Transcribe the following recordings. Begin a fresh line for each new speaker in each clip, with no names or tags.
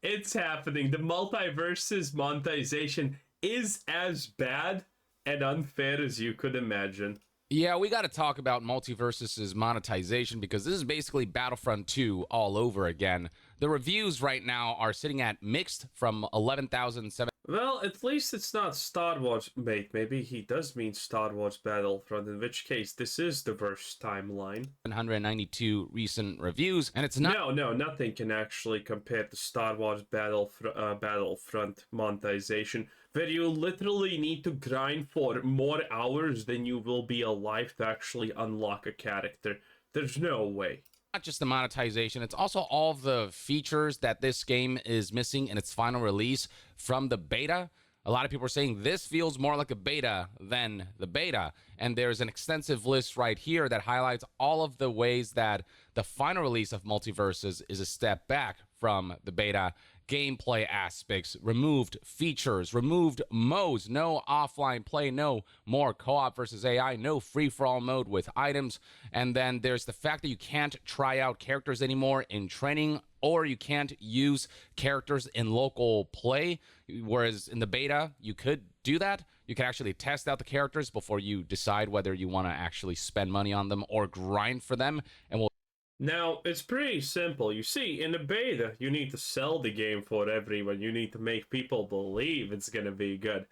It's happening. The MultiVersus monetization is as bad and unfair as you could imagine.
Yeah, we got to talk about MultiVersus's monetization because this is basically Battlefront 2 all over again. The reviews right now are sitting at mixed from 11,700.
Well, at least it's not Star Wars. Wait, maybe he does mean Star Wars Battlefront, in which case this is the verse timeline.
792 recent reviews, and it's not.
No, nothing can actually compare to Star Wars Battlefront monetization, where you literally need to grind for more hours than you will be alive to actually unlock a character. There's no way.
Not just the monetization, it's also all the features that this game is missing in its final release from the beta. A lot of people are saying this feels more like a beta than the beta, and there's an extensive list right here that highlights all of the ways that the final release of MultiVersus is a step back from the beta. Gameplay aspects, removed features, removed modes, no offline play, no more co-op versus AI, no free-for-all mode with items, and then there's the fact that you can't try out characters anymore in training, or you can't use characters in local play, whereas in the beta, you could do that. You can actually test out the characters before you decide whether you want to actually spend money on them or grind for them, and we'll
Now, it's pretty simple. You see, in the beta, you need to sell the game for everyone. You need to make people believe it's going to be good.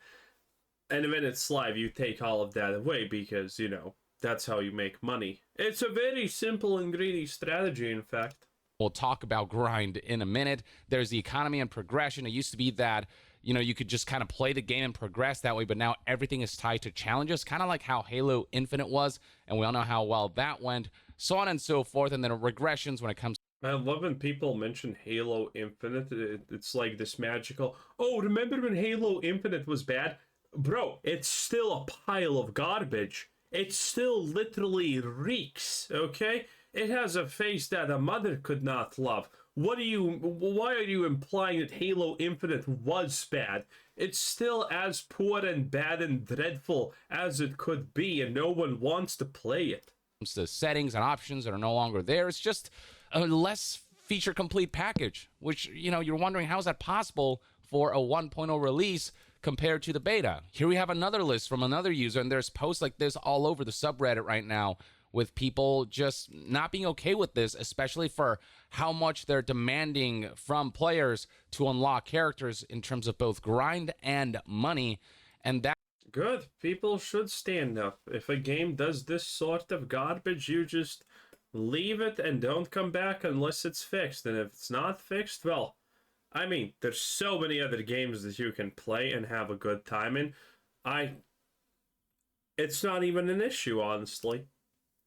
And when it's live, you take all of that away because, you know, that's how you make money. It's a very simple and greedy strategy, in fact.
We'll talk about grind in a minute. There's the economy and progression. It used to be that, you know, you could just kind of play the game and progress that way, but now everything is tied to challenges, kind of like how Halo Infinite was, and we all know how well that went, so on and so forth, and then regressions when it comes.
I love when people mention Halo Infinite. It's like this magical, oh, remember when Halo Infinite was bad? Bro, it's still a pile of garbage. It still literally reeks, okay? It has a face that a mother could not love. Why are you implying that Halo Infinite was bad? It's still as poor and bad and dreadful as it could be, and no one wants to play it.
The settings and options that are no longer there. It's just a less feature complete package, which, you know, you're wondering how is that possible for a 1.0 release compared to the beta. Here we have another list from another user, and there's posts like this all over the subreddit right now with people just not being okay with this, especially for how much they're demanding from players to unlock characters in terms of both grind and money. And that
Good. People should stand up. If a game does this sort of garbage, you just leave it and don't come back unless it's fixed. And if it's not fixed, well, I mean, there's so many other games that you can play and have a good time in. It's not even an issue, honestly.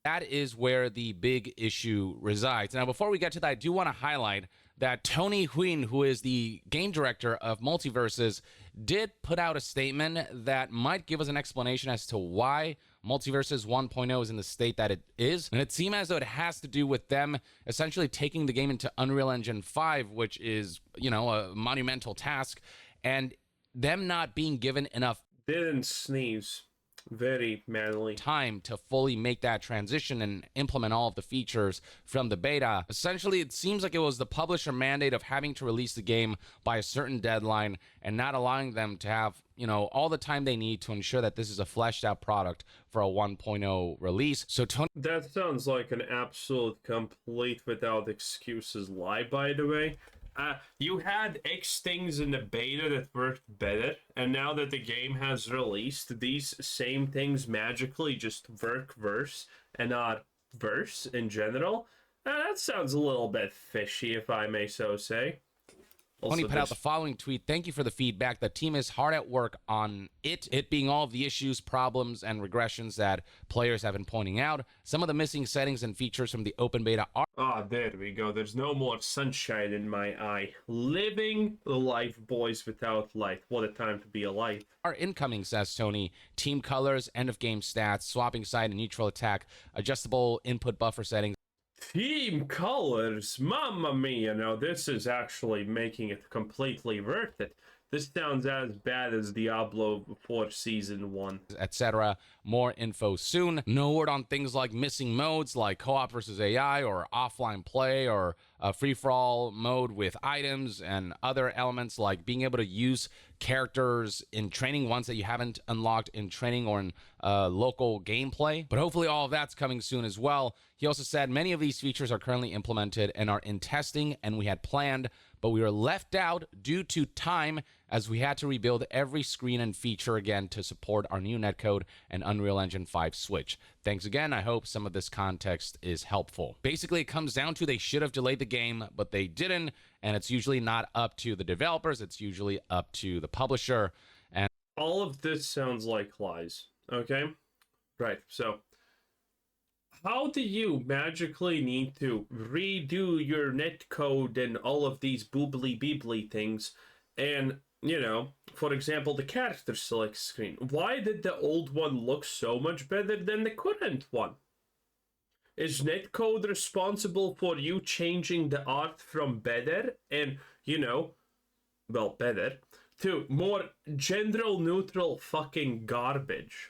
That is where the big issue resides. Now, before we get to that, I do want to highlight that Tony Huyn, who is the game director of MultiVersus, did put out a statement that might give us an explanation as to why MultiVersus 1.0 is in the state that it is. And it seems as though it has to do with them essentially taking the game into Unreal Engine 5, which is, you know, a monumental task, and them not being given enough
Didn't sneeze. Very manly.
time to fully make that transition and implement all of the features from the beta. Essentially, it seems like it was the publisher mandate of having to release the game by a certain deadline and not allowing them to have, you know, all the time they need to ensure that this is a fleshed out product for a 1.0 release. So Tony,
That sounds like an absolute complete without excuses lie, by the way. You had X things in the beta that worked better, and now that the game has released, these same things magically just work worse and not worse in general. That sounds a little bit fishy, if I may so say.
Tony put out the following tweet. Thank you for the feedback. The team is hard at work on it being all of the issues, problems, and regressions that players have been pointing out. Some of the missing settings and features from the open beta are...
Ah, there we go. There's no more sunshine in my eye. Living the life, boys, without light. What a time to be alive.
Are incoming, says Tony. Team colors, end of game stats, swapping side and neutral attack, adjustable input buffer settings.
Team colors, mamma mia, now this is actually making it completely worth it. This sounds as bad as Diablo 4 Season 1.
Etc. More info soon. No word on things like missing modes like co-op versus AI or offline play or free-for-all mode with items and other elements like being able to use characters in training, ones that you haven't unlocked in training or in local gameplay. But hopefully all of that's coming soon as well. He also said many of these features are currently implemented and are in testing, and we had planned, but we were left out due to time as we had to rebuild every screen and feature again to support our new netcode and Unreal Engine 5 switch. Thanks again. I hope some of this context is helpful. Basically, it comes down to they should have delayed the game, but they didn't, and it's usually not up to the developers. It's usually up to the publisher. And
all of this sounds like lies, okay? Right, so how do you magically need to redo your netcode and all of these boobly-beebly things? And, you know, for example, the character select screen. Why did the old one look so much better than the current one? Is netcode responsible for you changing the art from better and, you know, well, better, to more gender neutral fucking garbage?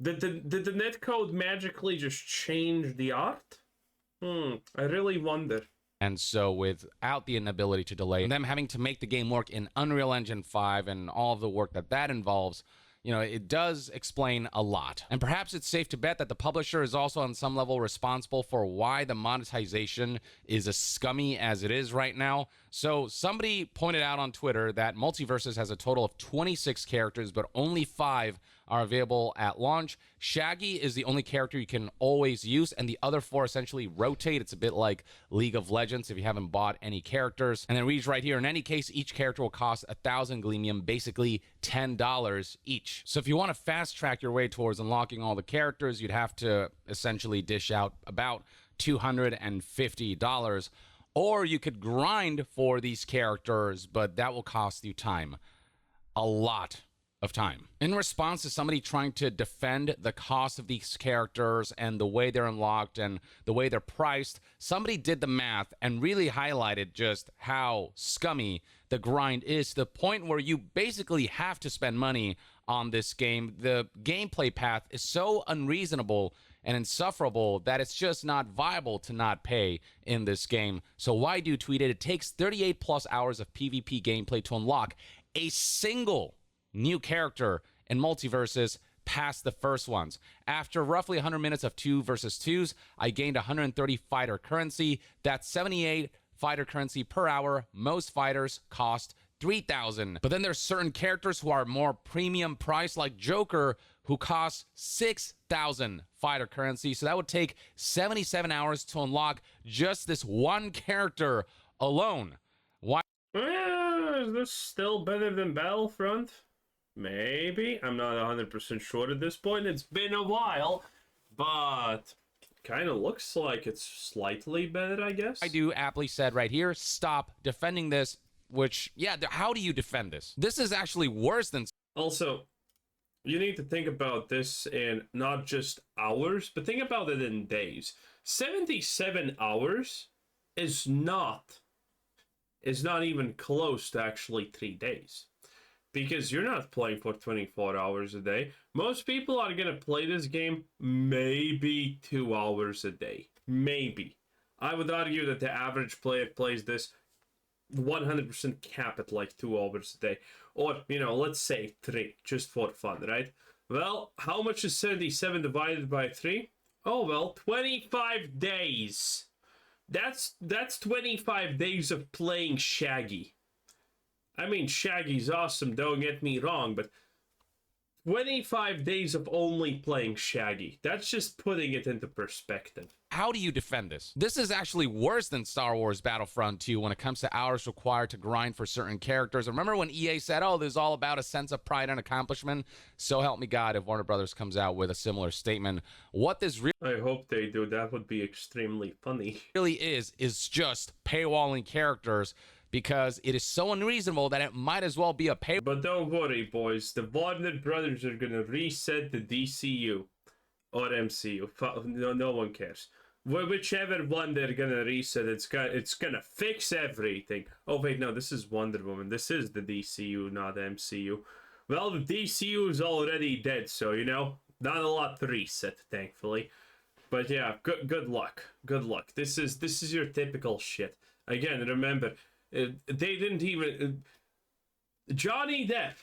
Did the netcode magically just change the art? I really wonder.
And so without the inability to delay, them having to make the game work in Unreal Engine 5 and all of the work that that involves, you know, it does explain a lot. And perhaps it's safe to bet that the publisher is also on some level responsible for why the monetization is as scummy as it is right now. So somebody pointed out on Twitter that MultiVersus has a total of 26 characters, but only 5 are available at launch. Shaggy is the only character you can always use, and the other 4 essentially rotate. It's a bit like League of Legends if you haven't bought any characters. And then reads right here, in any case, each character will cost 1,000 Gleamium, basically $10 each. So if you want to fast track your way towards unlocking all the characters, you'd have to essentially dish out about $250. Or you could grind for these characters, but that will cost you time. A lot of time. In response to somebody trying to defend the cost of these characters and the way they're unlocked and the way they're priced, somebody did the math and really highlighted just how scummy the grind is, to the point where you basically have to spend money on this game. The gameplay path is so unreasonable and insufferable that it's just not viable to not pay in this game. So Waidu tweeted, it takes 38 plus hours of PvP gameplay to unlock a single new character in MultiVersus past the first ones. After roughly 100 minutes of 2 versus 2s, I gained 130 fighter currency. That's 78 fighter currency per hour. Most fighters cost 3,000. But then there's certain characters who are more premium priced, like Joker, who costs 6,000 fighter currency. So that would take 77 hours to unlock just this one character alone. Why?
Is this still better than Battlefront? Maybe. I'm not 100% sure at this point. It's been a while, but kind of looks like it's slightly better, I guess.
Waidu aptly said right here, stop defending this, which, yeah, how do you defend this? This is actually worse than...
Also, you need to think about this in not just hours, but think about it in days. 77 hours is not even close to actually 3 days. Because you're not playing for 24 hours a day. Most people are going to play this game maybe 2 hours a day. Maybe. I would argue that the average player plays this 100% cap at like 2 hours a day. Or, you know, let's say 3, just for fun, right? Well, how much is 77 divided by 3? Oh, well, 25 days. That's 25 days of playing Shaggy. I mean, Shaggy's awesome, don't get me wrong, but 25 days of only playing Shaggy. That's just putting it into perspective.
How do you defend this? This is actually worse than Star Wars Battlefront 2 when it comes to hours required to grind for certain characters. Remember when EA said, oh, this is all about a sense of pride and accomplishment? So help me God if Warner Brothers comes out with a similar statement. What this
I hope they do. That would be extremely funny.
really is just paywalling characters, because it is so unreasonable that it might as well be a pay.
But don't worry, boys. The Warner Brothers are gonna reset the DCU or MCU. No one cares. Whichever one they're gonna reset, it's gonna fix everything. Oh wait, no, this is Wonder Woman. This is the DCU, not the MCU. Well, the DCU is already dead, so you know, not a lot to reset, thankfully. But yeah, good luck. Good luck. This is your typical shit. Again, remember, they didn't even Johnny Depp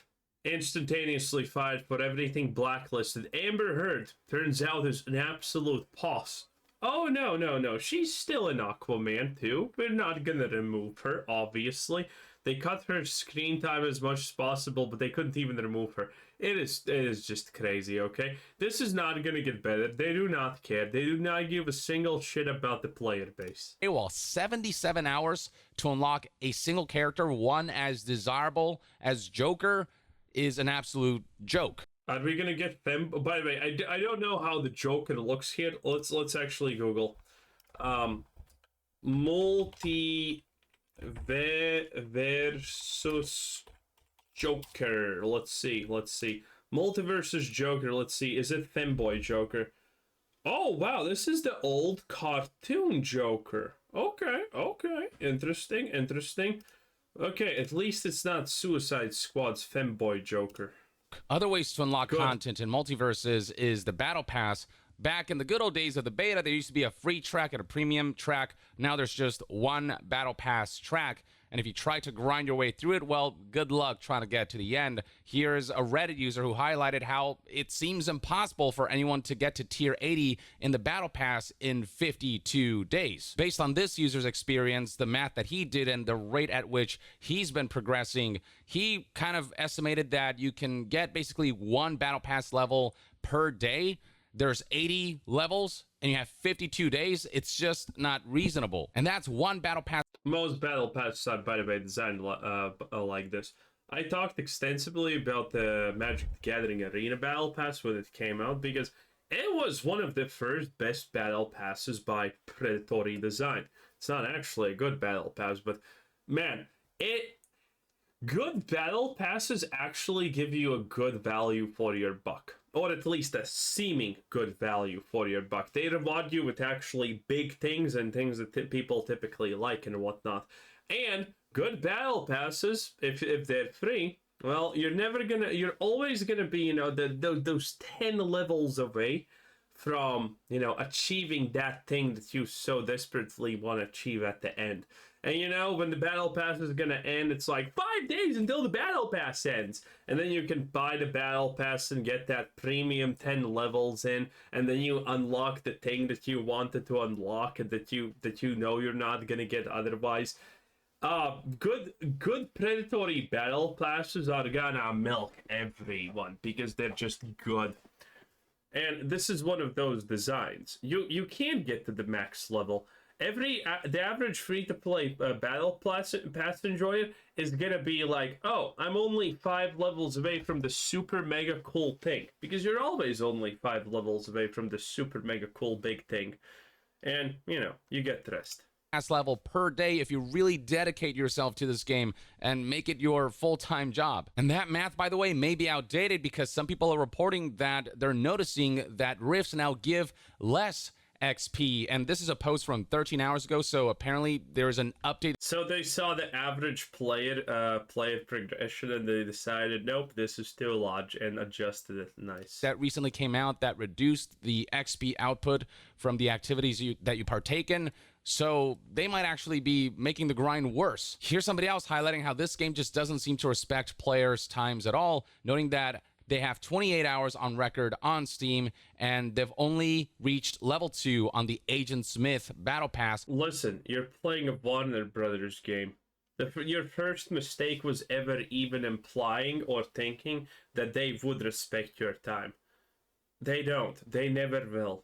instantaneously fired for everything blacklisted. Amber Heard turns out is an absolute boss. Oh no, she's still an Aquaman too. We're not gonna remove her, obviously. They cut her screen time as much as possible, but they couldn't even remove her. It is just crazy, okay? This is not gonna get better. They do not care. They do not give a single shit about the player base.
Well, 77 hours to unlock a single character, one as desirable as Joker, is an absolute joke.
Are we gonna get them? By the way, I don't know how the Joker looks here. Let's actually Google. MultiVersus Joker. Let's see. MultiVersus Joker. Let's see. Is it Femboy Joker? Oh wow, this is the old cartoon Joker. Okay. Interesting. Okay, at least it's not Suicide Squad's Femboy Joker.
Other ways to unlock content in MultiVersus is the Battle Pass. Back in the good old days of the beta, there used to be a free track and a premium track. Now there's just one Battle Pass track. And if you try to grind your way through it, well, good luck trying to get to the end. Here's a Reddit user who highlighted how it seems impossible for anyone to get to tier 80 in the Battle Pass in 52 days. Based on this user's experience, the math that he did, and the rate at which he's been progressing, he kind of estimated that you can get basically one Battle Pass level per day. There's 80 levels and you have 52 days. It's just not reasonable. And that's one Battle Pass.
Most Battle Passes are, by the way, designed like this. I talked extensively about the Magic the Gathering Arena Battle Pass when it came out, because it was one of the first best Battle Passes by predatory design. It's not actually a good Battle Pass, but man, good Battle Passes actually give you a good value for your buck. Or at least a seeming good value for your buck. They reward you with actually big things and things that people typically like and whatnot. And good battle passes, if they're free, well, you're always gonna be, those 10 levels away from, achieving that thing that you so desperately want to achieve at the end. And when the battle pass is gonna end, it's like 5 days until the battle pass ends. And then you can buy the battle pass and get that premium 10 levels in, and then you unlock the thing that you wanted to unlock and that you you're not gonna get otherwise. Good predatory battle passes are gonna milk everyone because they're just good. And this is one of those designs. You can't get to the max level. The average free-to-play battle pass enjoyer is gonna be like, oh, I'm only 5 levels away from the super mega cool thing, because you're always only 5 levels away from the super mega cool big thing, and you get the rest.
Level per day if you really dedicate yourself to this game and make it your full-time job. And that math, by the way, may be outdated, because some people are reporting that they're noticing that rifts now give less XP, and this is a post from 13 hours ago, so apparently there's an update.
So they saw the average player progression, and they decided, nope, this is too large, and adjusted it. Nice.
That recently came out that reduced the XP output from the activities that you partake in, so they might actually be making the grind worse. Here's somebody else highlighting how this game just doesn't seem to respect players' times at all, noting that they have 28 hours on record on Steam, and they've only reached level 2 on the Agent Smith Battle Pass.
Listen, you're playing a Warner Brothers game. Your first mistake was ever even implying or thinking that they would respect your time. They don't. They never will.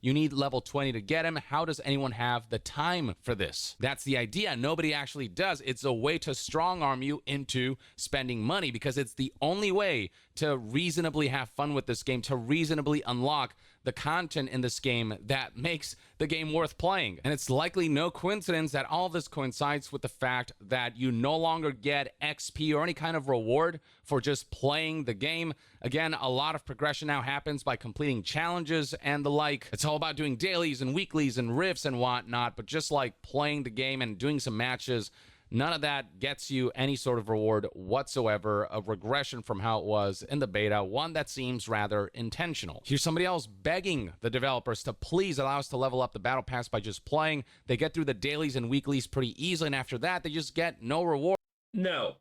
You need level 20 to get him. How does anyone have the time for this? That's the idea. Nobody actually does. It's a way to strong arm you into spending money, because it's the only way to reasonably have fun with this game, to reasonably unlock the content in this game that makes the game worth playing. And it's likely no coincidence that all of this coincides with the fact that you no longer get XP or any kind of reward for just playing the game. Again, a lot of progression now happens by completing challenges and the like. It's all about doing dailies and weeklies and rifts and whatnot, but just like playing the game and doing some matches, None of that gets you any sort of reward whatsoever, a regression from how it was in the beta, one that seems rather intentional. Here's somebody else begging the developers to please allow us to level up the battle pass by just playing. They get through the dailies and weeklies pretty easily, and after that, they just get no reward.
No.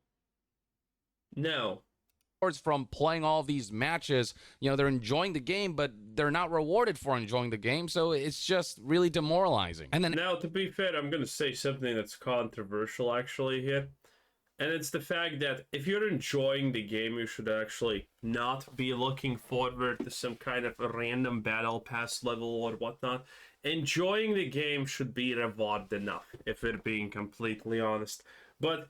From playing all these matches. You know, they're enjoying the game, but they're not rewarded for enjoying the game, so it's just really demoralizing. And then
now, to be fair, I'm gonna say something that's controversial actually here, and it's the fact that if you're enjoying the game, you should actually not be looking forward to some kind of a random battle pass level or whatnot. Enjoying the game should be rewarded enough, if we're being completely honest. But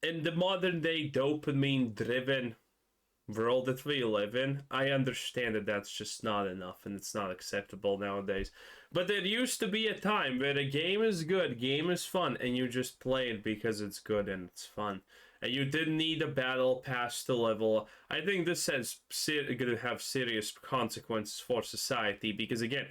in the modern day dopamine driven world that we live in, I understand that that's just not enough and it's not acceptable nowadays. But there used to be a time where a game is good, game is fun, and you just play it because it's good and it's fun. And you didn't need a battle pass to level. I think this is going to have serious consequences for society because, again,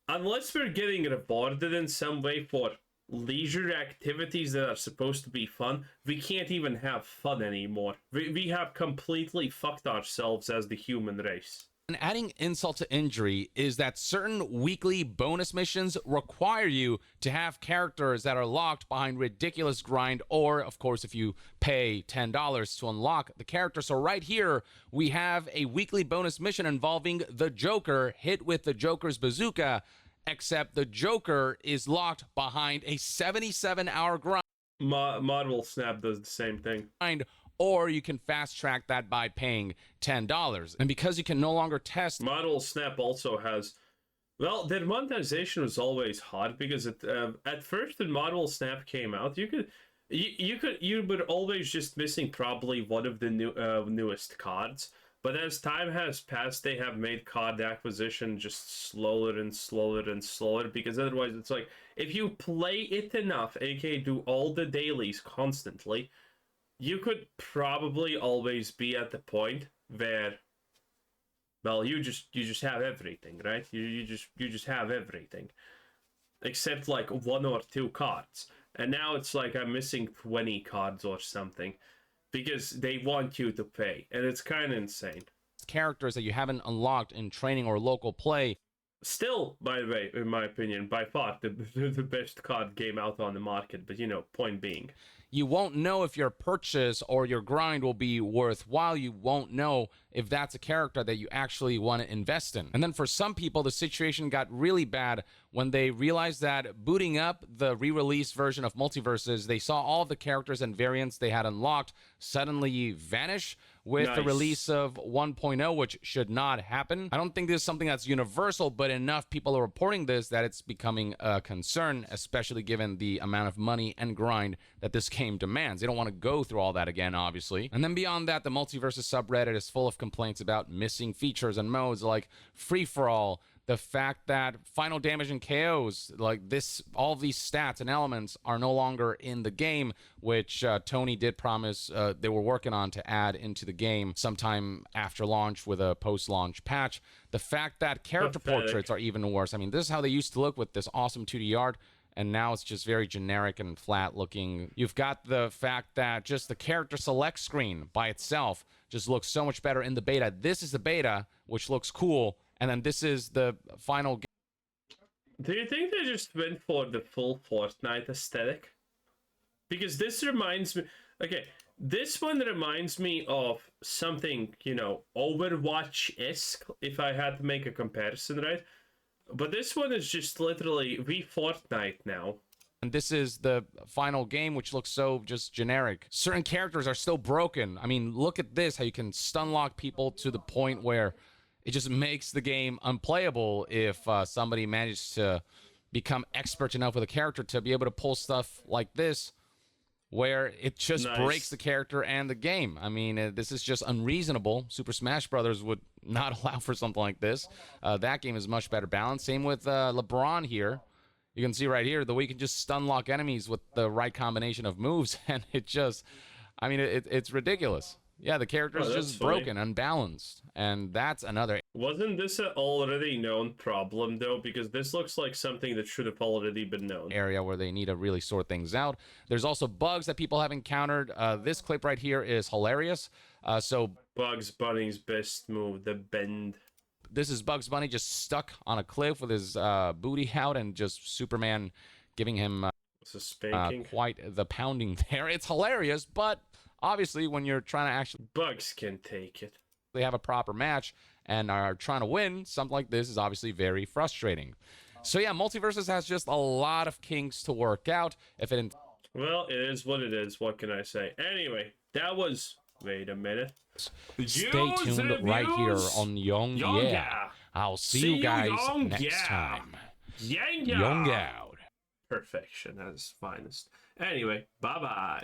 unless we're getting rewarded in some way for leisure activities that are supposed to be fun, we can't even have fun anymore. We have completely fucked ourselves as the human race.
And adding insult to injury is that certain weekly bonus missions require you to have characters that are locked behind ridiculous grind, or, of course, if you pay $10 to unlock the character. So right here, we have a weekly bonus mission involving the Joker hit with the Joker's bazooka, except the Joker is locked behind a 77-hour grind.
Marvel Snap does the same thing.
Or you can fast track that by paying $10. And because you can no longer test...
Marvel Snap also has... Well, their monetization was always hard because at first when Marvel Snap came out, you were always just missing probably one of the newest cards. But as time has passed, they have made card acquisition just slower and slower and slower, because otherwise it's like, if you play it enough, aka do all the dailies constantly, you could probably always be at the point where, well, you just have everything, right? You just have everything. Except like 1 or 2 cards. And now it's like I'm missing 20 cards or something. Because they want you to pay, and it's kind of insane.
Characters that you haven't unlocked in training or local play.
Still, by the way, in my opinion, by far the best card game out on the market, but you know, point being.
You won't know if your purchase or your grind will be worthwhile. You won't know if that's a character that you actually want to invest in. And then for some people, the situation got really bad when they realized that booting up the re-release version of MultiVersus, they saw all the characters and variants they had unlocked suddenly vanish with the release of 1.0, which should not happen. I don't think this is something that's universal, but enough people are reporting this that it's becoming a concern, especially given the amount of money and grind that this game demands. They don't want to go through all that again, obviously. And then beyond that, the MultiVersus subreddit is full of complaints about missing features and modes like free-for-all, the fact that final damage and KOs, like this, all these stats and elements are no longer in the game, which Tony did promise they were working on to add into the game sometime after launch with a post-launch patch. The fact that character portraits are even worse. I mean, this is how they used to look with this awesome 2D art, and now it's just very generic and flat looking. You've got the fact that just the character select screen by itself just looks so much better in the beta. This is the beta, which looks cool, and then this is the final game.
Do you think they just went for the full Fortnite aesthetic? Because this reminds me... Okay, this one reminds me of something, you know, Overwatch-esque, if I had to make a comparison, right? But this one is just literally Fortnite now.
And this is the final game, which looks so just generic. Certain characters are still broken. I mean, look at this, how you can stun lock people to the point where it just makes the game unplayable if somebody manages to become expert enough with a character to be able to pull stuff like this, where it just breaks the character and the game. I mean, this is just unreasonable. Super Smash Brothers would not allow for something like this. That game is much better balanced. Same with LeBron here. You can see right here the way you can just stun lock enemies with the right combination of moves, and it just, I mean, it's ridiculous. Yeah, the character is
that's
just
funny.
broken, unbalanced, and that's another
Wasn't this an already known problem, though? Because this looks like something that should have already been known.
area where they need to really sort things out. There's also bugs that people have encountered. This clip right here is hilarious. So
Bugs Bunny's best move, the bend.
this is Bugs Bunny just stuck on a cliff with his booty out, and just Superman giving him
It's a spanking.
quite the pounding there. It's hilarious, but obviously when you're trying to actually
Bugs can take it.
have a proper match and are trying to win, something like this is obviously very frustrating. So yeah, MultiVersus has just a lot of kinks to work out. If it
Well, it is what it is. What can I say? Anyway, that was... Wait a minute.
stay tuned right here on Young Yeah. I'll see you guys next time.
Yang
Young out.
Perfection at its finest. Anyway, bye-bye.